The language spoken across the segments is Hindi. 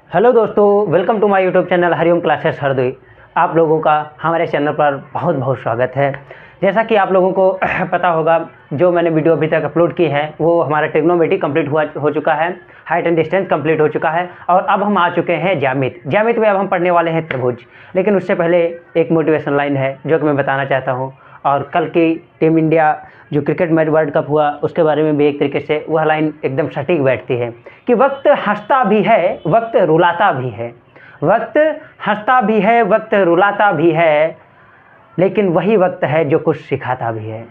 हेलो दोस्तों, welcome to my YouTube channel Hariom classes Hardoi. आप लोगों का हमारे चैनल पर बहुत बहुत स्वागत है। जैसा कि आप लोगों को पता होगा, जो मैंने वीडियो अभी तक अपलोड की है वो हमारा ट्रिग्नोमेट्री कंप्लीट हो चुका है, हाइट एंड डिस्टेंस कंप्लीट हो चुका है और अब हम आ चुके हैं ज्यामिति में अब हम पढ़ने वाले हैं त्रिभुज। लेकिन उससे पहले एक मोटिवेशन लाइन है जो कि मैं बताना चाहता हूँ, और कल की टीम इंडिया जो क्रिकेट मैच वर्ल्ड कप हुआ उसके बारे में भी एक तरीके से वह लाइन एकदम सटीक बैठती है कि वक्त हंसता भी है, वक्त रुलाता भी है। वक्त हंसता भी है, वक्त रुलाता भी है, लेकिन वही वक्त है जो कुछ सिखाता भी है।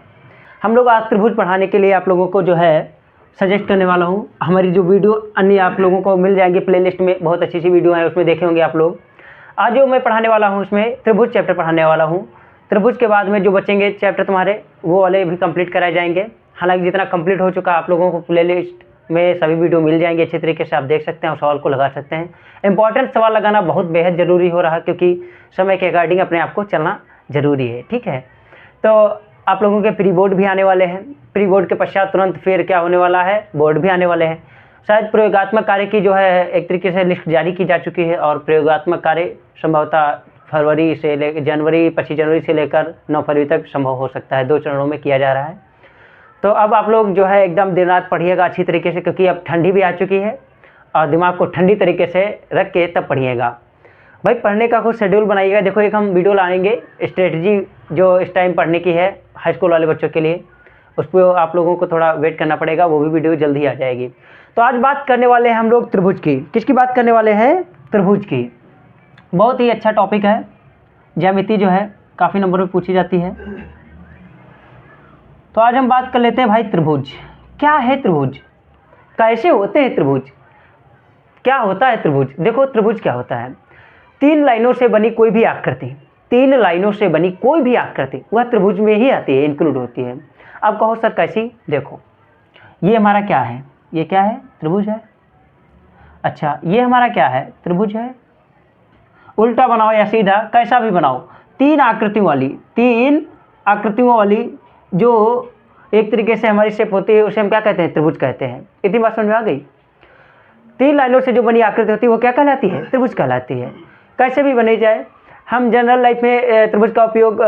हम लोग आज त्रिभुज पढ़ाने के लिए आप लोगों को जो है सजेस्ट करने वाला हूँ। हमारी जो वीडियो अन्य आप लोगों को मिल जाएंगी प्लेलिस्ट में, बहुत अच्छी अच्छी वीडियो है, उसमें देखे होंगे आप लोग। आज जो मैं पढ़ाने वाला हूँ उसमें त्रिभुज चैप्टर पढ़ाने वाला हूँ। त्रिभुज के बाद में जो बचेंगे चैप्टर तुम्हारे वो वाले भी कंप्लीट कराए जाएंगे। हालांकि जितना कंप्लीट हो चुका आप लोगों को प्लेलिस्ट में सभी वीडियो मिल जाएंगे, अच्छे तरीके से आप देख सकते हैं और सवाल को लगा सकते हैं। इंपॉर्टेंट सवाल लगाना बहुत बेहद ज़रूरी हो रहा है, क्योंकि समय के अकॉर्डिंग अपने आप को चलना ज़रूरी है। ठीक है, तो आप लोगों के प्री बोर्ड भी आने वाले हैं। प्री बोर्ड के पश्चात तुरंत फिर क्या होने वाला है, बोर्ड भी आने वाले हैं। शायद प्रयोगात्मक कार्य की जो है एक तरीके से लिस्ट जारी की जा चुकी है, और प्रयोगात्मक कार्य संभवतः फरवरी से लेकर जनवरी 25 जनवरी से लेकर 9 फरवरी तक संभव हो सकता है। 2 चरणों में किया जा रहा है। तो अब आप लोग जो है एकदम दिन रात पढ़िएगा अच्छी तरीके से, क्योंकि अब ठंडी भी आ चुकी है और दिमाग को ठंडी तरीके से रख के तब पढ़िएगा भाई। पढ़ने का कुछ शेड्यूल बनाइएगा। देखो, एक हम वीडियो लाएंगे स्ट्रेटजी जो इस टाइम पढ़ने की है हाई स्कूल वाले बच्चों के लिए, उस पर आप लोगों को थोड़ा वेट करना पड़ेगा, वो भी वीडियो जल्दी आ जाएगी। तो आज बात करने वाले हैं हम लोग त्रिभुज की। किसकी बात करने वाले हैं? त्रिभुज की। बहुत ही अच्छा टॉपिक है। ज्यामिति जो है काफ़ी नंबर में पूछी जाती है। तो आज हम बात कर लेते हैं भाई त्रिभुज। क्या है त्रिभुज, कैसे होते हैं त्रिभुज, क्या होता है त्रिभुज? देखो, त्रिभुज क्या होता है? 3 लाइनों से बनी कोई भी आकृति, 3 लाइनों से बनी कोई भी आकृति वह त्रिभुज में ही आती है, इंक्लूड होती है। अब कहो सर कैसी? देखो, ये हमारा क्या है? ये क्या है? त्रिभुज है। अच्छा, ये हमारा क्या है? त्रिभुज है। उल्टा बनाओ या सीधा, कैसा भी बनाओ, 3 आकृतियों वाली, 3 आकृतियों वाली जो एक तरीके से हमारी शेप होती है उसे हम क्या कहते हैं? त्रिभुज कहते हैं। इतनी बात समझ में आ गई? 3 लाइनों से जो बनी आकृति होती है वो क्या कहलाती है? त्रिभुज कहलाती है। कैसे भी बनी जाए, हम जनरल लाइफ में त्रिभुज का उपयोग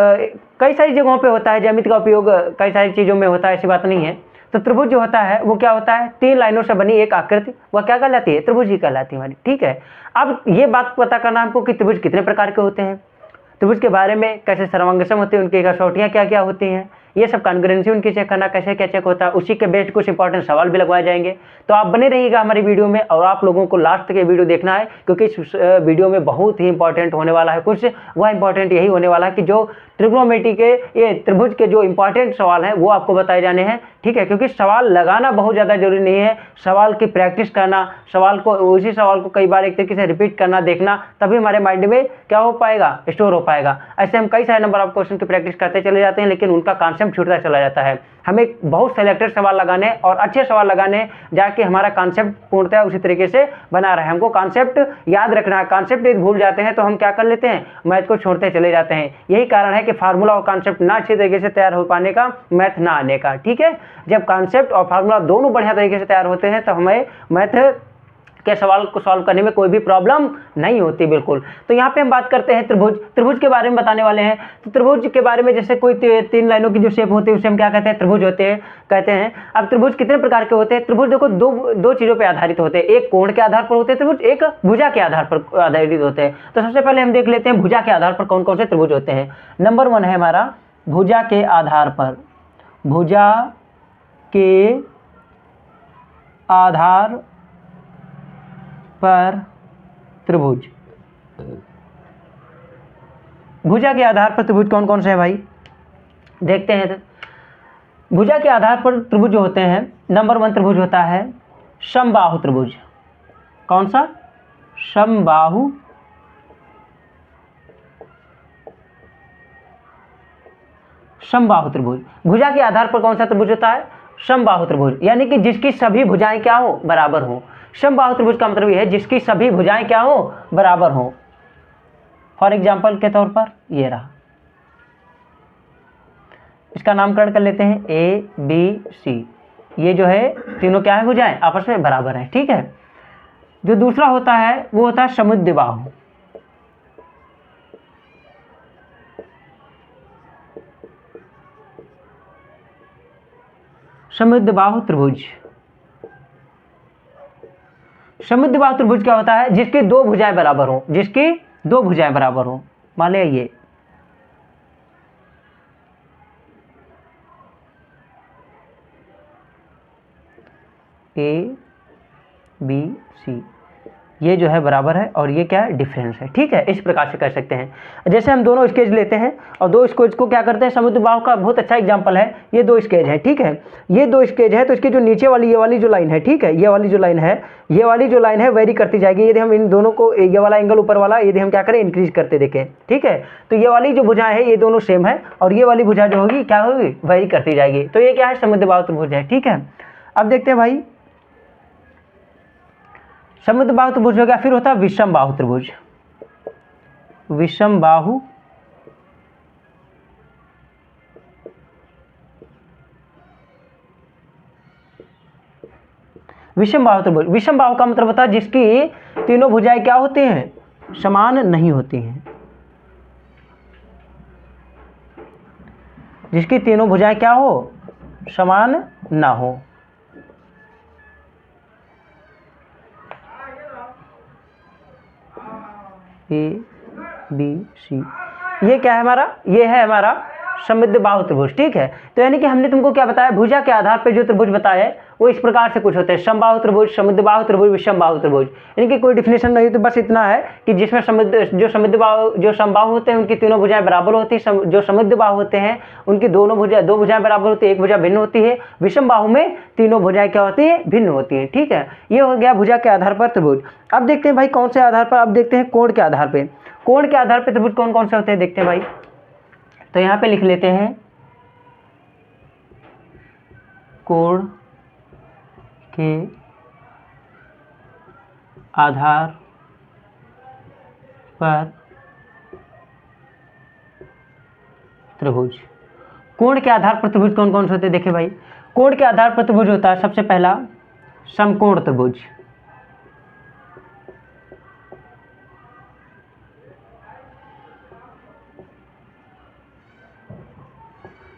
कई सारी जगहों पे होता है, ज्यामिति का उपयोग कई सारी चीज़ों में होता है, ऐसी बात नहीं है। तो त्रिभुज जो होता है वो क्या होता है? 3 लाइनों से बनी एक आकृति, वह क्या कहलाती है? त्रिभुज ही कहलाती है हमारी। ठीक है, अब ये बात पता करना हमको कि त्रिभुज कितने प्रकार के होते हैं, त्रिभुज के बारे में कैसे सर्वांगसम होते हैं, उनकी कसौटियाँ क्या क्या होती हैं, ये सब कॉन्ग्रुएंसी उनकी चेक करना कैसे क्या चेक होता है, उसी के बेस्ड कुछ इंपॉर्टेंट सवाल भी लगवाए जाएंगे। तो आप बने रहिएगा हमारी वीडियो में, और आप लोगों को लास्ट तक ये वीडियो देखना है, क्योंकि इस वीडियो में बहुत ही इंपॉर्टेंट होने वाला है कुछ। वह इंपॉर्टेंट यही होने वाला है कि जो ट्रिग्नोमेट्री के ये त्रिभुज के जो इंपॉर्टेंट सवाल हैं वो आपको बताए जाने हैं। ठीक है, क्योंकि सवाल लगाना बहुत ज़्यादा जरूरी नहीं है, सवाल की प्रैक्टिस करना, उसी सवाल को कई बार एक तरीके से रिपीट करना, देखना, तभी हमारे माइंड में क्या हो पाएगा? स्टोर हो पाएगा। ऐसे हम कई सारे नंबर ऑफ क्वेश्चन की प्रैक्टिस करते चले जाते हैं, लेकिन उनका कॉन्सेप्ट छूटता चला जाता है। हमें बहुत सेलेक्टेड सवाल लगाने और अच्छे सवाल लगाने, जाके हमारा कॉन्सेप्ट पूर्णतः उसी तरीके से बना रहे। हमको कॉन्सेप्ट याद रखना है। कॉन्सेप्ट यदि भूल जाते हैं तो हम क्या कर लेते हैं? मैथ को छोड़ते चले जाते हैं। यही कारण है कि फार्मूला और कॉन्सेप्ट ना अच्छे तरीके से तैयार हो पाने का, मैथ ना आने का। ठीक है, जब कॉन्सेप्ट और फार्मूला दोनों बढ़िया तरीके से तैयार होते हैं तो हमें मैथ के सवाल को सॉल्व करने में कोई भी प्रॉब्लम नहीं होती, बिल्कुल। तो यहाँ पे हम बात करते हैं त्रिभुज। त्रिभुज के बारे में बताने वाले हैं। तो त्रिभुज के बारे में, जैसे कोई 3 लाइनों की जो शेप होती है उसे हम क्या कहते हैं? त्रिभुज होते हैं, कहते हैं। अब त्रिभुज कितने प्रकार के होते हैं? त्रिभुज देखो दो चीज़ों पर आधारित होते हैं। एक कोण के आधार पर होते हैं त्रिभुज, एक भुजा के आधार पर आधारित होते हैं। तो सबसे पहले हम देख लेते हैं भुजा के आधार पर कौन कौन से त्रिभुज होते हैं। नंबर 1 है हमारा भुजा के आधार पर। भुजा के आधार पर त्रिभुज। भुजा के आधार पर त्रिभुज कौन कौन से हैं भाई? देखते हैं। भुजा के आधार पर त्रिभुज जो होते हैं, नंबर 1 त्रिभुज होता है समबाहु त्रिभुज। कौन सा? समबाहु समबाहु त्रिभुज। भुजा के आधार पर कौन सा त्रिभुज होता है? समबाहु त्रिभुज, यानी कि जिसकी सभी भुजाएं क्या हो? बराबर हो। समबाहु त्रिभुज का मतलब यह है जिसकी सभी भुजाएं क्या हो? बराबर हो। फॉर एग्जांपल के तौर पर ये रहा, इसका नामकरण कर लेते हैं ए बी सी। ये जो है तीनों क्या है? भुजाएं आपस में बराबर हैं। ठीक है, जो दूसरा होता है वो होता है समुद्रबाहु। समुद्रबाहु त्रिभुज। समुद्रबाहु त्रिभुज क्या होता है? जिसकी दो भुजाएं बराबर हो, जिसकी दो भुजाएं बराबर हो। मान लिया ये ए बी सी, ये जो है बराबर है और ये क्या है? डिफरेंस है। ठीक है, इस प्रकार से कर सकते हैं। जैसे हम दोनों स्केच लेते हैं और दो स्केच को क्या करते हैं, समुद्रबाहु का बहुत अच्छा एग्जांपल है, ये दो स्केच है। ठीक है, ये दो स्केच है तो इसके जो नीचे वाली ये वाली जो लाइन है, ठीक है, ये वाली जो लाइन है, ये वाली जो लाइन है वेरी करती जाएगी। यदि हम इन दोनों को, ये वाला एंगल ऊपर वाला, यदि हम क्या करें, इंक्रीज करते देखें, ठीक है, तो ये वाली जो भुजाएं है ये दोनों सेम है और ये वाली भुजा जो होगी क्या होगी? वेरी करती जाएगी। तो ये क्या है? समुद्रबाहु त्रिभुज है। ठीक है, अब देखते हैं भाई, समुद्रबाहु त्रिभुज हो गया, फिर होता है विषमबाहु त्रिभुज। विषमबाहु विषमबाहु त्रिभुज। विषमबाहु का मतलब होता है जिसकी तीनों भुजाएं क्या होती हैं? समान नहीं होती हैं। जिसकी तीनों भुजाएं क्या हो? समान ना हो। ए बी सी, ये क्या है हमारा? ये है हमारा समुद्रबाहु त्रिभुज। ठीक है, तो यानी कि हमने तुमको क्या बताया, भुजा के आधार पे जो त्रिभुज बताया है वो इस प्रकार से कुछ होते हैं, समबाहु त्रिभुज, समुद्रबाहु त्रिभुज, विषमबाहु त्रिभुज। यानी कि कोई डिफिनेशन नहीं, तो बस इतना है कि जिसमें समुद्रबाहु जो समबाहु होते हैं उनकी तीनों भुजाएं बराबर होती है, जो समुद्रबाहु होते हैं उनकी दो भुजाएं बराबर होती है, एक भुजा भिन्न होती है। विषमबाहु में तीनों भुजाएं क्या होती है? भिन्न होती है। ठीक है, ये हो गया भुजा के आधार पर त्रिभुज। अब देखते हैं भाई कौन से आधार पर, अब देखते हैं कोण के आधार पर। कोण के आधार पर त्रिभुज कौन कौन से होते हैं देखते हैं भाई। तो यहां पे लिख लेते हैं कोण के आधार पर त्रिभुज। कोण के आधार पर त्रिभुज कौन कौन से होते हैं देखें भाई। कोण के आधार पर त्रिभुज होता है सबसे पहला समकोण त्रिभुज।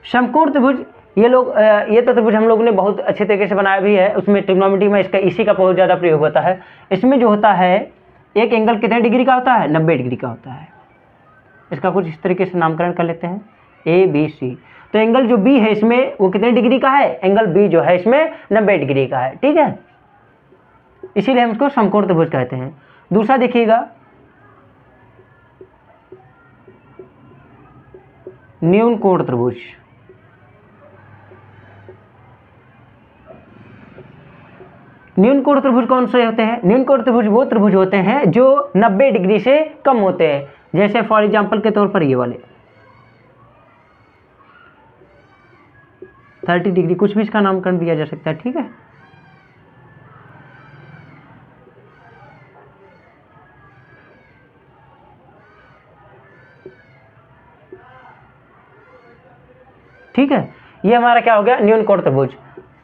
समकोण त्रिभुज, ये तो त्रिभुज हम लोगों ने बहुत अच्छे तरीके से बनाया भी है, उसमें ट्रिग्नोमेट्री में इसका इसी का बहुत ज़्यादा प्रयोग होता है। इसमें जो होता है एक एंगल कितने डिग्री का होता है? 90 डिग्री का होता है। इसका कुछ इस तरीके से नामकरण कर लेते हैं, ए बी सी। तो एंगल जो बी है इसमें वो कितने डिग्री का है? एंगल बी जो है इसमें 90 डिग्री का है। ठीक है, इसीलिए हम इसको समकोण त्रिभुज कहते हैं। दूसरा देखिएगा न्यून कोण त्रिभुज। न्यून कोण त्रिभुज कौन से होते हैं? न्यून कोण त्रिभुज वो त्रिभुज होते हैं जो 90 डिग्री से कम होते हैं। जैसे फॉर एग्जांपल के तौर पर ये वाले 30 डिग्री, कुछ भी इसका नामकरण दिया जा सकता है। ठीक है, ठीक है, ये हमारा क्या हो गया? न्यून कोण त्रिभुज।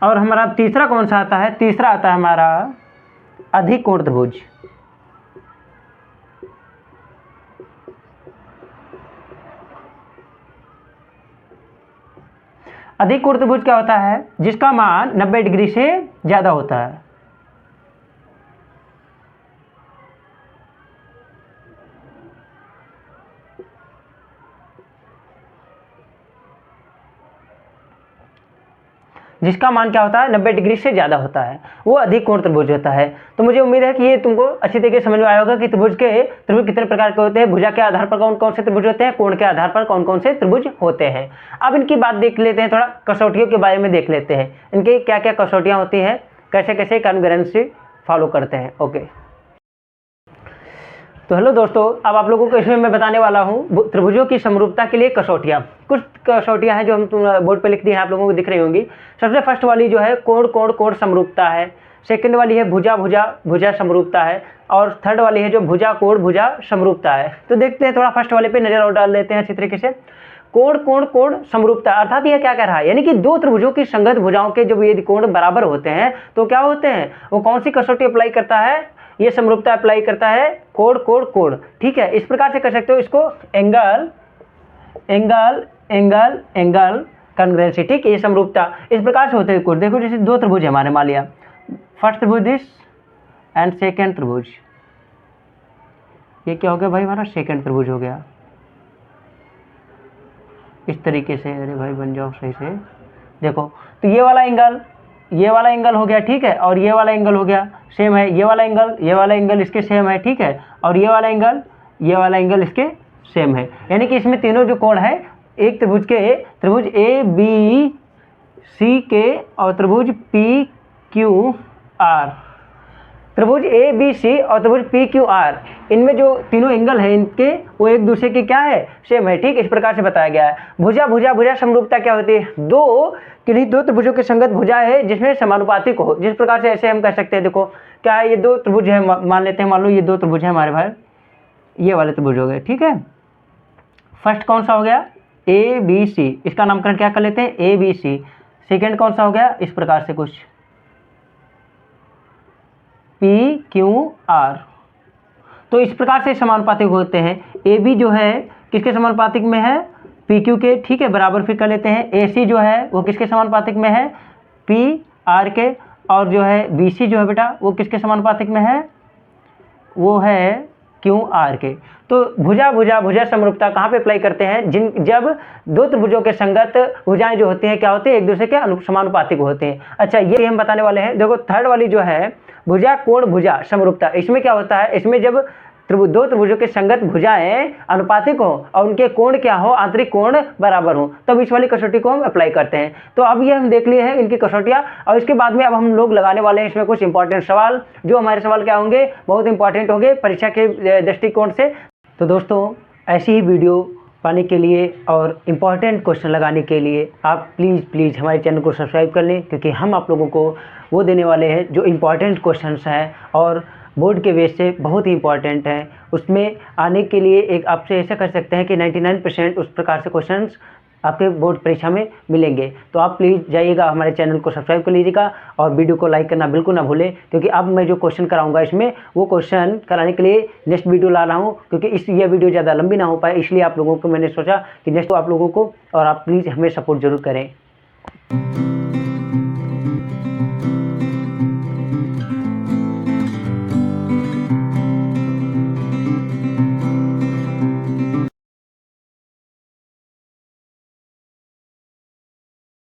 और हमारा तीसरा कौन सा आता है? तीसरा आता है हमारा अधिक कोण त्रिभुज। अधिक कोण त्रिभुज क्या होता है? जिसका मान 90 डिग्री से ज्यादा होता है। जिसका मान क्या होता है? 90 डिग्री से ज़्यादा होता है, वो अधिक कोण त्रिभुज होता है। तो मुझे उम्मीद है कि ये तुमको अच्छी तरीके से समझ में आया होगा कि त्रिभुज कितने प्रकार के होते हैं, भुजा के आधार पर कौन कौन से त्रिभुज होते हैं, कोण के आधार पर कौन कौन से त्रिभुज होते हैं। अब इनकी बात देख लेते हैं, थोड़ा कसौटियों के बारे में देख लेते हैं, इनकी क्या क्या कसौटियाँ होती हैं, कैसे कैसे कॉन्ग्रुएंसी फॉलो करते हैं। ओके, तो हेलो दोस्तों, अब आप लोगों को इसमें मैं बताने वाला हूँ त्रिभुजों की समरूपता के लिए कसौटियाँ। कुछ कसौटियाँ हैं जो हम बोर्ड पे लिख दी हैं, आप लोगों को दिख रही होंगी। सबसे फर्स्ट वाली जो है कोण कोण कोण समरूपता है। सेकंड वाली है भुजा भुजा भुजा समरूपता है। और थर्ड वाली है जो भुजा कोण भुजा समरूपता है। तो देखते हैं, थोड़ा फर्स्ट वाले पे नजर और डाल लेते हैं अच्छी तरीके से। कोण कोण कोण समरूपता अर्थात यह क्या कह रहा है, यानी कि दो त्रिभुजों की संगत भुजाओं के जब यदि कोण बराबर होते हैं तो क्या होते हैं, वो कौन सी कसौटी अप्लाई करता है? ये समरूपता अप्लाई करता है कोण कोण कोण, ठीक है। इस प्रकार से कर सकते हो इसको, angle angle angle angle congruency, ठीक है। ये समरूपता इस प्रकार से होते हैं कोण। देखो जैसे दो त्रिभुज है हमारे, मान लिया फर्स्ट त्रिभुज दिस एंड सेकेंड त्रिभुज, ये क्या हो गया भाई हमारा सेकेंड त्रिभुज हो गया इस तरीके से। अरे भाई बन जाओ सही से, देखो तो ये वाला एंगल हो गया, ठीक है, और ये वाला एंगल हो गया सेम है, ये वाला एंगल इसके सेम है, ठीक है, और ये वाला एंगल इसके सेम है। यानी कि इसमें तीनों जो कोण है एक त्रिभुज ए बी सी के और त्रिभुज पी क्यू आर, त्रिभुज ए बी सी और त्रिभुज पी क्यू आर, इनमें जो तीनों एंगल है इनके वो एक दूसरे के क्या है, सेम है, ठीक। इस प्रकार से बताया गया है। भुजा समरूपता क्या होती है, किन्हीं दो त्रिभुजों के संगत भुजा है जिसमें समानुपातिक हो। जिस प्रकार से ऐसे हम कह सकते हैं, देखो क्या है, ये दो त्रिभुज है, मान लेते हैं, मान लो ये दो त्रिभुज है हमारे भाई, ये वाले त्रिभुज हो गए, ठीक है। फर्स्ट कौन सा हो गया, ए बी सी, इसका नामकरण क्या कर लेते हैं, ए बी सी। सेकेंड कौन सा हो गया, इस प्रकार से कुछ पी क्यू आर। तो इस प्रकार से समानुपातिक होते हैं। ए बी जो है किसके समानुपातिक में है, पी क्यू के, ठीक है, बराबर फिर कर लेते हैं। ए सी जो है वो किसके समानुपातिक में है, पी आर के, और जो है बी सी जो है बेटा वो किसके समानुपातिक में है, वो है क्यू आर के। तो भुजा समरूपता कहाँ पे अप्लाई करते हैं, जब दो त्रिभुजों के संगत भुजाएं जो होती हैं क्या होते हैं, एक दूसरे के समानुपातिक होते हैं। अच्छा ये हम बताने वाले हैं। देखो थर्ड वाली जो है भुजा कोण भुजा समरूपता, इसमें क्या होता है, इसमें जब दो त्रिभुजों के संगत भुजाएं अनुपातिक हो और उनके कोण क्या हो, आंतरिक कोण बराबर हो, तब इस वाली कसौटी को हम अप्लाई करते हैं। तो अब ये हम देख लिए हैं इनकी कसौटियाँ, और इसके बाद में अब हम लोग लगाने वाले हैं इसमें कुछ इंपॉर्टेंट सवाल, जो हमारे सवाल क्या होंगे, बहुत इंपॉर्टेंट होंगे परीक्षा के दृष्टिकोण से। तो दोस्तों ऐसी ही वीडियो पाने के लिए और इम्पॉर्टेंट क्वेश्चन लगाने के लिए आप प्लीज़ हमारे चैनल को सब्सक्राइब कर लें, क्योंकि हम आप लोगों को वो देने वाले हैं जो इम्पॉर्टेंट क्वेश्चंस हैं और बोर्ड के बेस से बहुत ही इंपॉर्टेंट हैं। उसमें आने के लिए एक आपसे ऐसा कर सकते हैं कि 99% उस प्रकार से क्वेश्चंस आपके बोर्ड परीक्षा में मिलेंगे। तो आप प्लीज़ जाइएगा, हमारे चैनल को सब्सक्राइब कर लीजिएगा और वीडियो को लाइक करना बिल्कुल ना भूलें, क्योंकि अब मैं जो क्वेश्चन कराऊंगा इसमें वो क्वेश्चन कराने के लिए नेक्स्ट वीडियो ला रहा हूँ, क्योंकि ये वीडियो ज़्यादा लंबी ना हो पाए, इसलिए आप लोगों को मैंने सोचा कि नेक्स्ट आप लोगों को, और आप प्लीज़ हमें सपोर्ट जरूर करें।